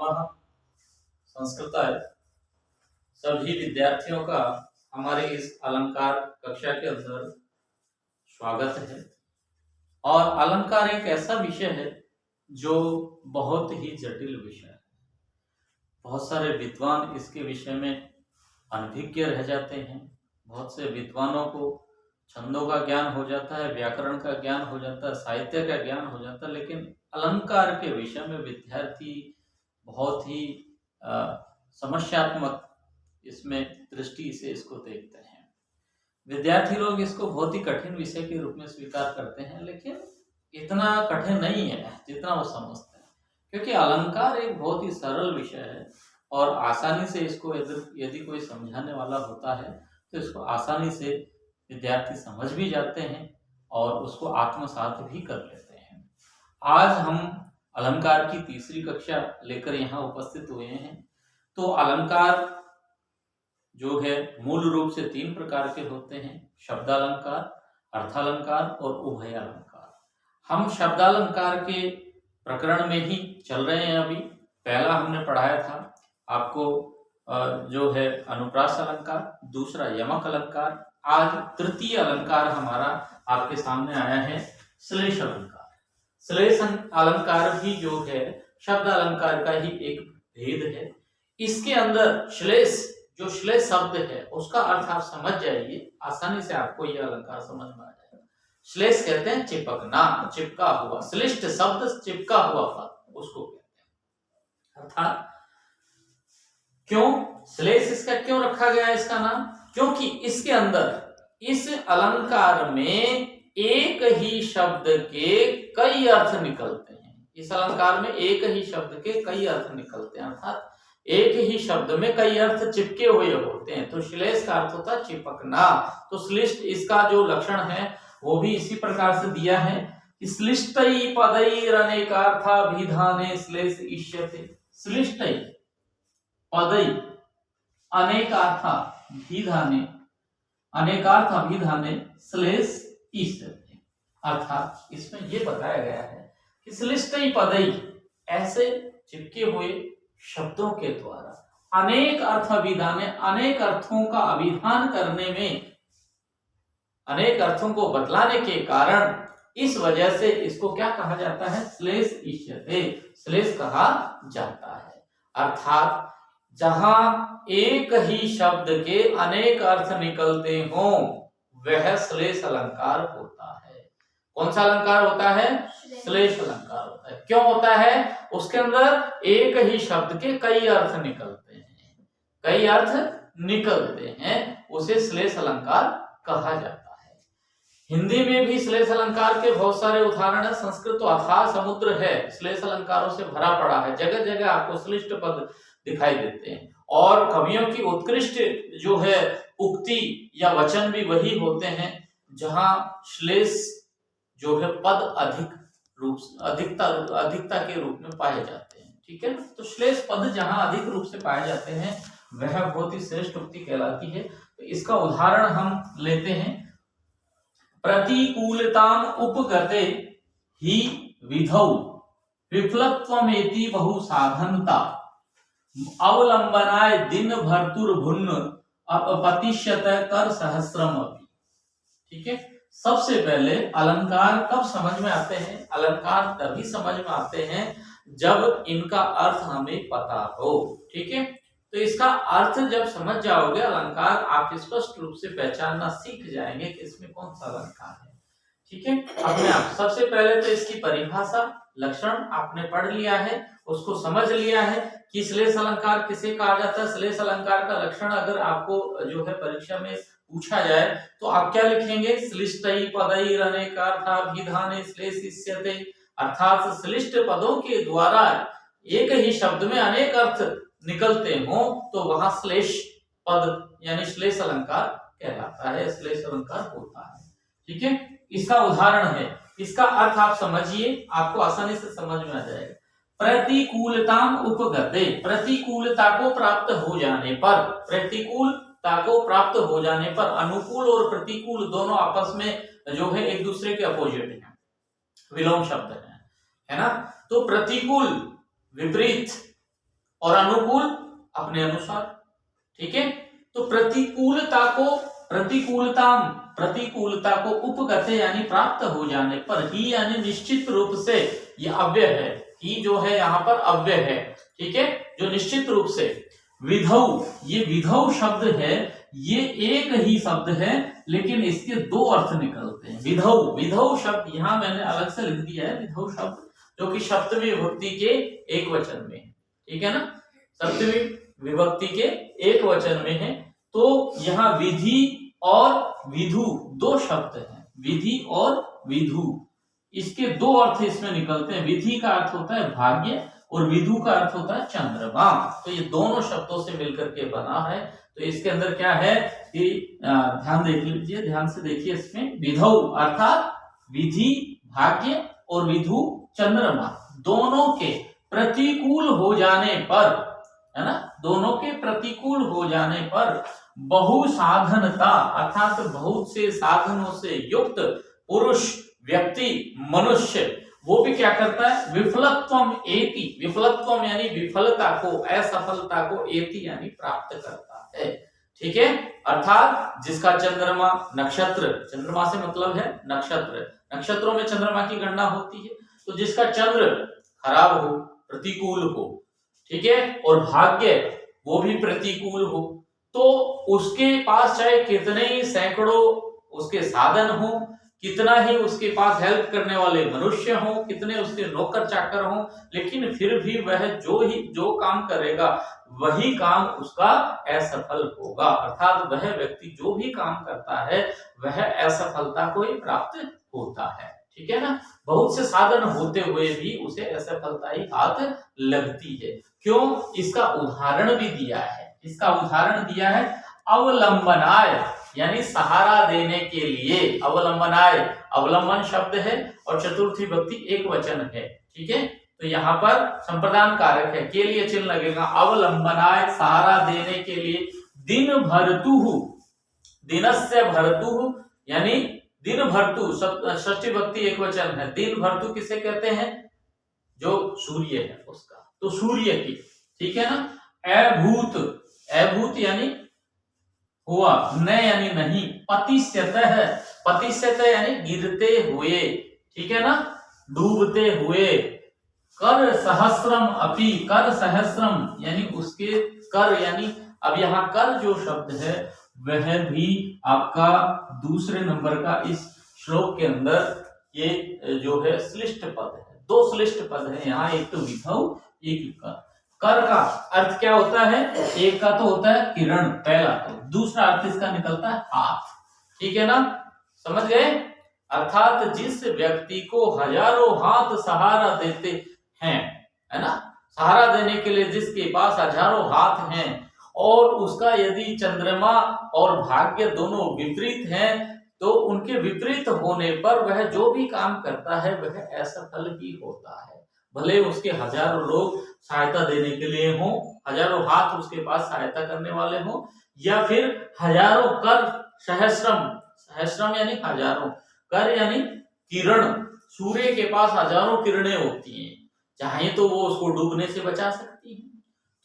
नमः। संस्कृताय सभी विद्यार्थियों का हमारे इस अलंकार कक्षा के अंदर स्वागत है। और अलंकार एक ऐसा विषय है जो बहुत ही जटिल विषय है। बहुत सारे विद्वान इसके विषय में अनभिज्ञ रह जाते हैं। बहुत से विद्वानों को छंदों का ज्ञान हो जाता है, व्याकरण का ज्ञान हो जाता है, साहित्य का ज्ञान हो जाता है, लेकिन अलंकार के विषय में विद्यार्थी बहुत ही समस्यात्मक इसमें दृष्टि से इसको देखते हैं। विद्यार्थी लोग इसको बहुत ही कठिन विषय के रूप में स्वीकार करते हैं, लेकिन इतना कठिन नहीं है जितना वो समझते हैं, क्योंकि अलंकार एक बहुत ही सरल विषय है और आसानी से इसको यदि कोई समझाने वाला होता है तो इसको आसानी से विद्यार्थी समझ भी जाते हैं और उसको आत्मसात भी कर लेते हैं। आज हम अलंकार की तीसरी कक्षा लेकर यहाँ उपस्थित हुए हैं। तो अलंकार जो है मूल रूप से 3 प्रकार के होते हैं: शब्दालंकार, अर्थालंकार और उभय अलंकार। हम शब्दालंकार के प्रकरण में ही चल रहे हैं। अभी पहला हमने पढ़ाया था आपको जो है अनुप्रास अलंकार, दूसरा यमक अलंकार। आज तृतीय अलंकार हमारा आपके सामने आया है श्लेष अलंकार। श्लेष अलंकार भी जो है शब्द अलंकार का ही एक भेद है। इसके अंदर श्लेष, जो श्लेष शब्द है उसका अर्थ आप समझ जाइए, आसानी से आपको यह अलंकार समझ में आ जाएगा। श्लेष कहते हैं चिपकना, चिपका हुआ। श्लिष्ट शब्द चिपका हुआ पद उसको कहते हैं। अर्थात क्यों श्लेष इसका क्यों रखा गया है इसका नाम? क्योंकि इसके अंदर इस अलंकार में एक ही शब्द के कई अर्थ निकलते हैं। इस अलंकार में एक ही शब्द के कई अर्थ निकलते हैं, अर्थात एक ही शब्द में कई अर्थ चिपके हुए होते हैं। तो श्लेष का अर्थ होता है चिपकना। तो श्लिष्ट इसका जो लक्षण है वो भी इसी प्रकार से दिया है कि श्लिष्टै पदैरनेकार्थाभिधाने श्लेष इष्यते। श्लिष्टै पदै अनेकार्थाभिधाने, अनेकार्थाभिधाने श्लेष इष्यते। अर्थात इसमें ये बताया गया है कि श्लिष्टै पदै, ऐसे चिपके हुए शब्दों के द्वारा अनेक अर्थ अभिधाने, अनेक अर्थों का अभिधान करने में, अनेक अर्थों को बतलाने के कारण इस वजह से इसको क्या कहा जाता है? श्लेष इष्यते, श्लेष कहा जाता है। अर्थात जहां एक ही शब्द के अनेक अर्थ निकलते हों वह श्लेष अलंकार होता है। कौन सा अलंकार होता है? श्लेष अलंकार होता है। क्यों होता है? उसके अंदर एक ही शब्द के कई अर्थ निकलते हैं, कई अर्थ निकलते हैं, उसे श्लेष अलंकार कहा जाता है। हिंदी में भी श्लेष अलंकार के बहुत सारे उदाहरण है। संस्कृत तो अथाह समुद्र है, श्लेष अलंकारों से भरा पड़ा है। जगह जगह आपको श्लिष्ट पद दिखाई देते हैं और कवियों की उत्कृष्ट जो है उक्ति या वचन भी वही होते हैं जहां श्लेष जो है पद अधिकता के रूप में पाए जाते हैं। ठीक है ना? तो श्लेष पद जहां अधिक रूप से पाए जाते हैं वह बहुत ही श्रेष्ठ उक्ति कहलाती है। तो इसका उदाहरण हम लेते हैं। प्रतिकूलताम उपगते ही विधौ विफलत्वमेति बहु साधनता अवलंबनाय दिन भर्तुर्भुन्न अपतिष्यत कर सहस्रम अपि। ठीक है, सबसे पहले अलंकार कब समझ में आते हैं? अलंकार तभी समझ में आते हैं जब इनका अर्थ हमें पता हो। ठीक है, तो इसका अर्थ जब समझ जाओगे अलंकार, आप स्पष्ट रूप से पहचानना सीख जाएंगे कि इसमें कौन सा अलंकार है। ठीक है, अपने आप सबसे पहले तो इसकी परिभाषा, लक्षण आपने पढ़ लिया है, उसको समझ लिया है कि श्लेष अलंकार किसे कहा जाता है। श्लेष अलंकार का लक्षण अगर आपको जो है परीक्षा में पूछा जाए तो आप क्या लिखेंगे? श्लिष्टै पदैरनेकार्थाभिधाने श्लेष इष्यते। अर्थात श्लिष्ट पदों के द्वारा एक ही शब्द में अनेक अर्थ निकलते हो तो वहां श्लेष पद यानी श्लेष अलंकार कहलाता है, श्लेष अलंकार होता है। ठीक है, इसका उदाहरण है, इसका अर्थ आप समझिए, आपको आसानी से समझ में आ जाएगा। प्रतिकूलताम उपगते, प्रतिकूलता को प्राप्त हो जाने पर, प्रतिकूलता को प्राप्त हो जाने पर, अनुकूल और प्रतिकूल दोनों आपस में जो है एक दूसरे के अपोजिट है, विलोम शब्द है ना। तो प्रतिकूल विपरीत और अनुकूल अपने अनुसार। ठीक है, तो प्रतिकूलता को उपगते यानी प्राप्त हो जाने पर ही यानी निश्चित रूप से, ये अव्यय है, ही जो है यहाँ पर अव्यय है। ठीक है, जो निश्चित रूप से। विधौ, ये विधौ शब्द है, ये एक ही शब्द है लेकिन इसके दो अर्थ निकलते हैं। विधौ शब्द यहाँ मैंने अलग से लिख दिया है, विधौ शब्द जो कि सप्तमी विभक्ति के एक वचन में है। ठीक है ना, सप्तमी विभक्ति के एक वचन में है। तो यहाँ विधि और विधु दो शब्द हैं, विधि और विधु, इसके दो अर्थ इसमें निकलते हैं। विधि का अर्थ होता है भाग्य और विधु का अर्थ होता है चंद्रमा। तो ये दोनों शब्दों से मिलकर के बना है। तो इसके अंदर क्या है कि ध्यान देख लीजिए, ध्यान से देखिए, इसमें विधौ अर्थात विधि भाग्य और विधु चंद्रमा दोनों के प्रतिकूल हो जाने पर, है ना, दोनों के प्रतिकूल हो जाने पर बहुसाधनता अर्थात बहुत से साधनों से युक्त पुरुष व्यक्ति मनुष्य वो भी क्या करता है, विफलत्वम एति, विफलत्वम यानी विफलता को, असफलता को, एति यानी प्राप्त करता है। ठीक है, अर्थात जिसका चंद्रमा नक्षत्र, चंद्रमा से मतलब है नक्षत्र, नक्षत्रों में चंद्रमा की गणना होती है। तो जिसका चंद्र खराब हो, प्रतिकूल हो, ठीक है, और भाग्य वो भी प्रतिकूल हो, तो उसके पास चाहे कितने ही सैकड़ों उसके साधन हो, कितना ही उसके पास हेल्प करने वाले मनुष्य हो, कितने उसके नौकर चाकर हो, लेकिन फिर भी वह जो काम करेगा वही काम उसका असफल होगा। अर्थात वह व्यक्ति जो भी काम करता है वह असफलता को ही प्राप्त होता है। ठीक है ना, बहुत से साधन होते हुए भी उसे असफलता ही हाथ लगती है। क्यों? इसका उदाहरण भी दिया है, इसका उदाहरण दिया है अवलंबनाय यानी सहारा देने के लिए। अवलंबनाय अवलंबन शब्द है और चतुर्थी विभक्ति एक वचन है। ठीक है, तो यहाँ पर संप्रदान कारक है, के लिए चिन्ह लगेगा। अवलंबनाय सहारा देने के लिए। दिन भरतुहु, दिनस्य भरतुहु यानी दिन भरतु, षष्ठी विभक्ति एक वचन है। दिन भरतु किसे कहते हैं? जो सूर्य है उसका, तो सूर्य की। ठीक है ना। अभूत, अभूत यानी हुआ, न यानी नहीं। पतिस्यतः, पतिस्यतः यानी गिरते हुए, ठीक है ना, डूबते हुए। कर सहस्रम अपि, कर सहस्रम यानी उसके कर, यानी अब यहाँ कर जो शब्द है वह भी आपका दूसरे नंबर का इस श्लोक के अंदर ये जो है श्लिष्ट पद है। दो श्लिष्ट पद है यहाँ, एक तो विधौ, एक कर। कर का अर्थ क्या होता है? एक का तो होता है किरण, पहला, तो दूसरा अर्थ इसका निकलता है हाथ। ठीक है ना, समझ गए? अर्थात जिस व्यक्ति को हजारों हाथ सहारा देते हैं, है ना, सहारा देने के लिए जिसके पास हजारों हाथ हैं और उसका यदि चंद्रमा और भाग्य दोनों विपरीत हैं, तो उनके विपरीत होने पर वह जो भी काम करता है वह असफल ही होता है। भले उसके हजारों लोग सहायता देने के लिए हों, हजारों हाथ उसके पास सहायता करने वाले हों, या फिर हजारों कर, सहस्रम, सहस्रम यानी हजारों, कर यानी किरण, सूर्य के पास हजारों किरणें होती हैं, चाहे तो वो उसको डूबने से बचा सकती है।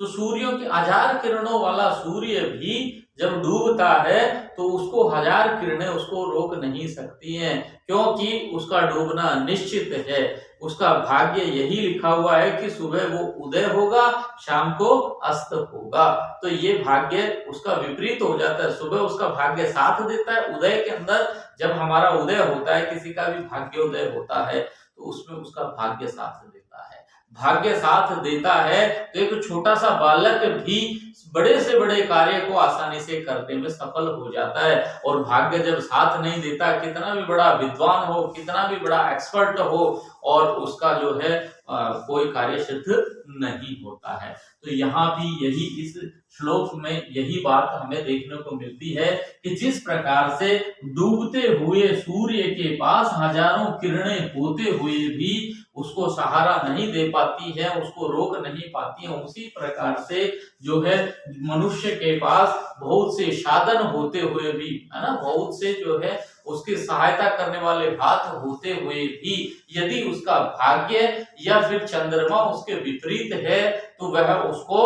तो सूर्यों की हजार किरणों वाला सूर्य भी जब डूबता है तो उसको हजार किरणें उसको रोक नहीं सकती हैं, क्योंकि उसका डूबना निश्चित है। उसका भाग्य यही लिखा हुआ है कि सुबह वो उदय होगा, शाम को अस्त होगा। तो ये भाग्य उसका विपरीत हो जाता है। सुबह उसका भाग्य साथ देता है, उदय के अंदर जब हमारा उदय होता है, किसी का भी भाग्योदय होता है, तो उसमें उसका भाग्य साथ देता है। भाग्य साथ देता है तो एक छोटा सा बालक भी बड़े से बड़े कार्य को आसानी से करने में सफल हो जाता है। और भाग्य जब साथ नहीं देता, कितना भी बड़ा विद्वान हो, कितना भी बड़ा एक्सपर्ट हो, और उसका जो है कोई कार्य सिद्ध नहीं होता है। तो यहाँ भी यही, इस श्लोक में यही बात हमें देखने को मिलती है कि जिस प्रकार से डूबते हुए सूर्य के पास हजारों किरणें होते हुए भी उसको सहारा नहीं दे पाती है, उसको रोक नहीं पाती है, उसी प्रकार से जो है मनुष्य के पास बहुत से साधन होते हुए भी, है ना, बहुत से जो है उसकी सहायता करने वाले हाथ होते हुए भी यदि उसका भाग्य या फिर चंद्रमा उसके विपरीत है तो वह उसको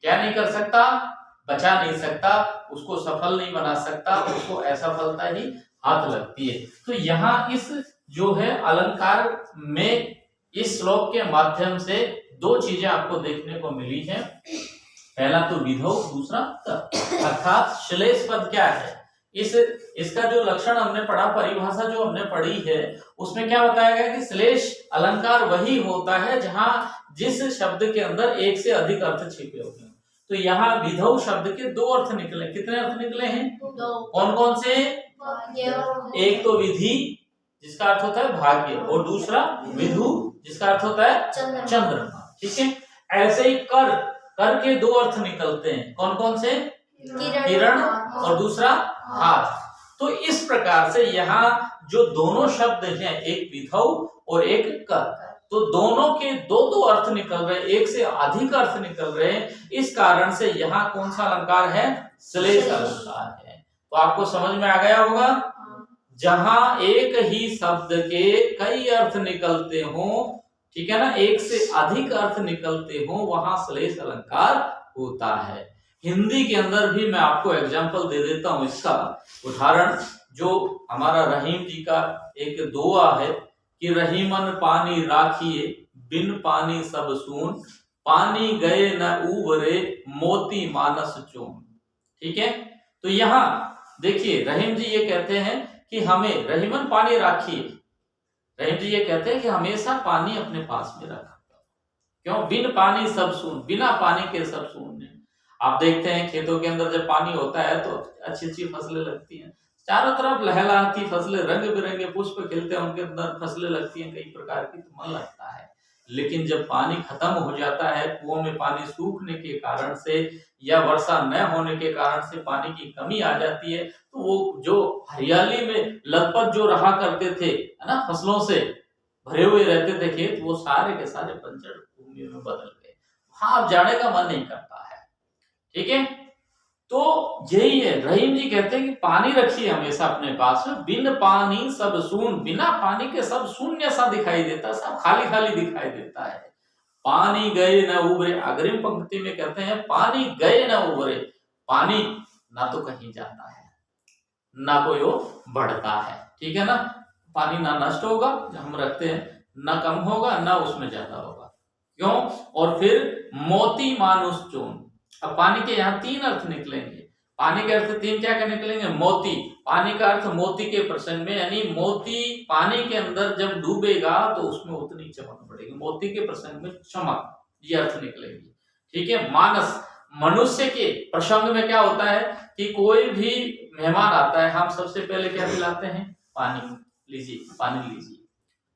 क्या नहीं कर सकता, बचा नहीं सकता, उसको सफल नहीं बना सकता, उसको असफलता ही हाथ लगती है। तो यहाँ इस जो है अलंकार में इस श्लोक के माध्यम से दो चीजें आपको देखने को मिली है। पहला तो विधौ, दूसरा तत्। अर्थात श्लेष पद क्या है, इसका जो लक्षण हमने पढ़ा, परिभाषा जो हमने पढ़ी है, उसमें क्या बताया गया कि श्लेष अलंकार वही होता है जहां जिस शब्द के अंदर एक से अधिक अर्थ छिपे होते हैं। तो यहाँ विधौ शब्द के दो अर्थ निकले। कितने अर्थ निकले हैं? कौन कौन से? एक तो विधि जिसका अर्थ होता है भाग्य, और दूसरा विधु जिसका अर्थ होता है चंद्रमा। ठीक है, ऐसे ही कर के दो अर्थ निकलते हैं। कौन कौन से? किरण और दूसरा हाथ। तो इस प्रकार से यहाँ जो दोनों शब्द हैं, एक विधौ और एक कर, तो दोनों के दो दो अर्थ निकल रहे, एक से अधिक अर्थ निकल रहे हैं। इस कारण से यहाँ कौन सा अलंकार है? श्लेष अलंकार है। तो आपको समझ में आ गया होगा, जहां एक ही शब्द के कई अर्थ निकलते हो, ठीक है ना, एक से अधिक अर्थ निकलते हो, वहां श्लेष अलंकार होता है। हिंदी के अंदर भी मैं आपको एग्जाम्पल दे देता हूं इसका उदाहरण, जो हमारा रहीम जी का एक दोहा है कि रहीमन पानी राखिए, बिन पानी सब सून, पानी गए न उबरे, मोती मानस चून। ठीक है, तो यहाँ देखिए रहीम जी ये कहते हैं कि हमें रहीमन पानी राखिए, रहीम जी ये कहते हैं कि हमेशा पानी अपने पास में रखा। क्यों? बिन पानी सब सून, बिना पानी के सब सून है। आप देखते हैं खेतों के अंदर जब पानी होता है तो अच्छी अच्छी फसलें लगती हैं, चारों तरफ लहलहाती फसलें, रंग बिरंगे पुष्प खिलते हैं, उनके अंदर फसलें लगती हैं कई प्रकार की, तो मन लगता है। लेकिन जब पानी खत्म हो जाता है, कुओं में पानी सूखने के कारण से या वर्षा न होने के कारण से पानी की कमी आ जाती है, तो वो जो हरियाली में लथपथ जो रहा करते थे, है ना, फसलों से भरे हुए रहते थे खेत, वो सारे के सारे बंजर भूमि में बदल गए। वहां जाने का मन नहीं करता है। ठीक है, तो यही है, रहीम जी कहते हैं कि पानी रखिए हमेशा अपने पास में, बिन पानी सब शून्य, बिना पानी के सब शून्य सा दिखाई देता है, सब खाली खाली दिखाई देता है। पानी गए न उबरे, अग्रिम पंक्ति में कहते हैं पानी गए न उबरे, पानी ना तो कहीं जाता है, ना कोई वो बढ़ता है। ठीक है ना, पानी ना नष्ट होगा हम रखते हैं, ना कम होगा, ना उसमें ज्यादा होगा। क्यों? और फिर मोती मानुष चून। अब पानी के यहाँ तीन अर्थ निकलेंगे। पानी के अर्थ तीन क्या निकलेंगे? मोती, पानी का अर्थ मोती के प्रसंग में, यानी मोती पानी के अंदर जब डूबेगा तो उसमें उतनी चमक बढ़ेगी, मोती के प्रसंग में चमक, ये अर्थ निकलेगी। ठीक है, मानस, मनुष्य के प्रसंग में क्या होता है कि कोई भी मेहमान आता है, हम सबसे पहले क्या पिलाते हैं? पानी लीजिए, पानी लीजिए।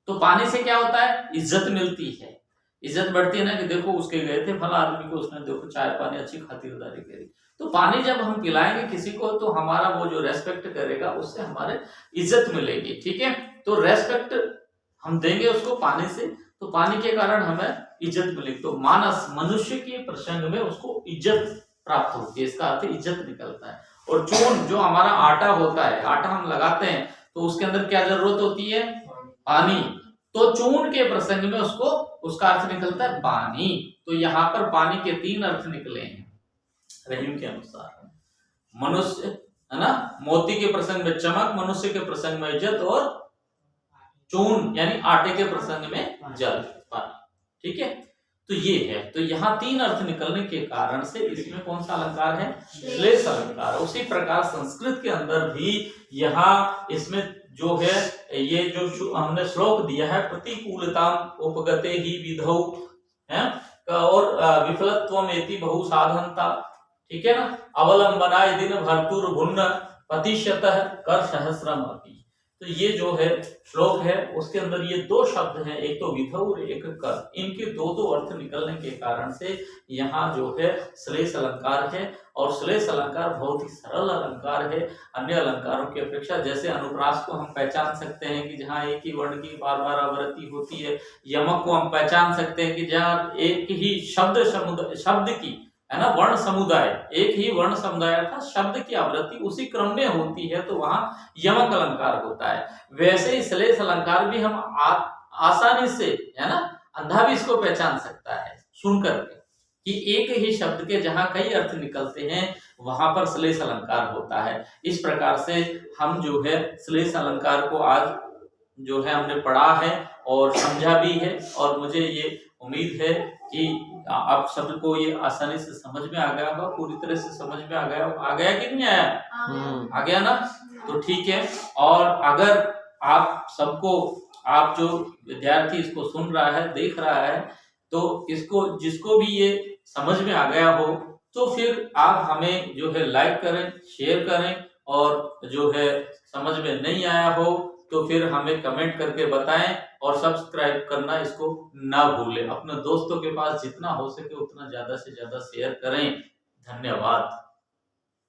तो पानी से क्या होता है? इज्जत मिलती है, इज्जत बढ़ती है ना, कि देखो उसके गए थे फला आदमी को, उसने देखो चाय पानी अच्छी खातिरदारी करी। तो पानी जब हम पिलाएंगे किसी को तो हमारा वो जो रेस्पेक्ट करेगा उससे हमारे इज्जत मिलेगी। ठीक है, तो रेस्पेक्ट हम देंगे उसको पानी से, तो पानी के कारण हमें इज्जत मिलेगी। तो मानस, मनुष्य के प्रसंग में उसको इज्जत प्राप्त होती है, इसका अर्थ इज्जत निकलता है। और चून, जो हमारा आटा होता है, आटा हम लगाते हैं तो उसके अंदर क्या जरूरत होती है? पानी। तो चून के प्रसंग में उसको, उसका अर्थ निकलता है पानी। तो यहाँ पर पानी के तीन अर्थ निकले हैं रहीम के अनुसार। मनुष्य, है ना, मोती के प्रसंग में चमक, मनुष्य के प्रसंग में इज्जत, और चून यानी आटे के प्रसंग में जल, पानी। ठीक है, तो ये है। तो यहाँ तीन अर्थ निकलने के कारण से इसमें कौन सा अलंकार है? श्लेष अलंकार। उसी प्रकार संस्कृत के अंदर भी यहाँ इसमें जो है, ये जो हमने श्लोक दिया है, प्रतिकूलता उपगते ही विधौ है, और विफलत्वमेति बहु साधनता। ठीक है ना, अवलंबनाय दिन भर्तुर भुन्न पतिशतः कर सहस्रम अपि। तो ये जो है श्लोक है उसके अंदर ये दो शब्द हैं, एक तो विधौ और एक कर, इनके दो दो अर्थ निकलने के कारण से यहाँ जो है श्लेष अलंकार है। और श्लेष अलंकार बहुत ही सरल अलंकार है अन्य अलंकारों की अपेक्षा। जैसे अनुप्रास को हम पहचान सकते हैं कि जहाँ एक ही वर्ण की बार बार आवृत्ति होती है, यमक को हम पहचान सकते हैं कि जहाँ एक ही शब्द की है ना वर्ण समुदाय, एक ही वर्ण समुदाय था शब्द की आवृत्ति उसी क्रम में होती है, तो वहां यमक अलंकार होता है। वैसे ही श्लेष अलंकार भी हम आसानी से है ना अंधा भी इसको पहचान सकता है सुन करके कि एक ही शब्द के जहां कई अर्थ निकलते हैं वहां पर श्लेष अलंकार होता है। इस प्रकार से हम जो है श्लेष अलंकार को आज जो है हमने पढ़ा है और समझा भी है, और मुझे ये उम्मीद है कि आप सबको ये आसानी से समझ में आ गया होगा, पूरी तरह से समझ में आ गया कि नहीं आया? आ गया ना? तो ठीक है। और अगर आप सबको, आप जो विद्यार्थी इसको सुन रहा है देख रहा है, तो इसको जिसको भी ये समझ में आ गया हो तो फिर आप हमें जो है लाइक करें, शेयर करें, और जो है समझ में नहीं आया हो तो फिर हमें कमेंट करके बताएं, और सब्सक्राइब करना इसको ना भूलें। अपने दोस्तों के पास जितना हो सके उतना ज्यादा से ज्यादा शेयर करें। धन्यवाद।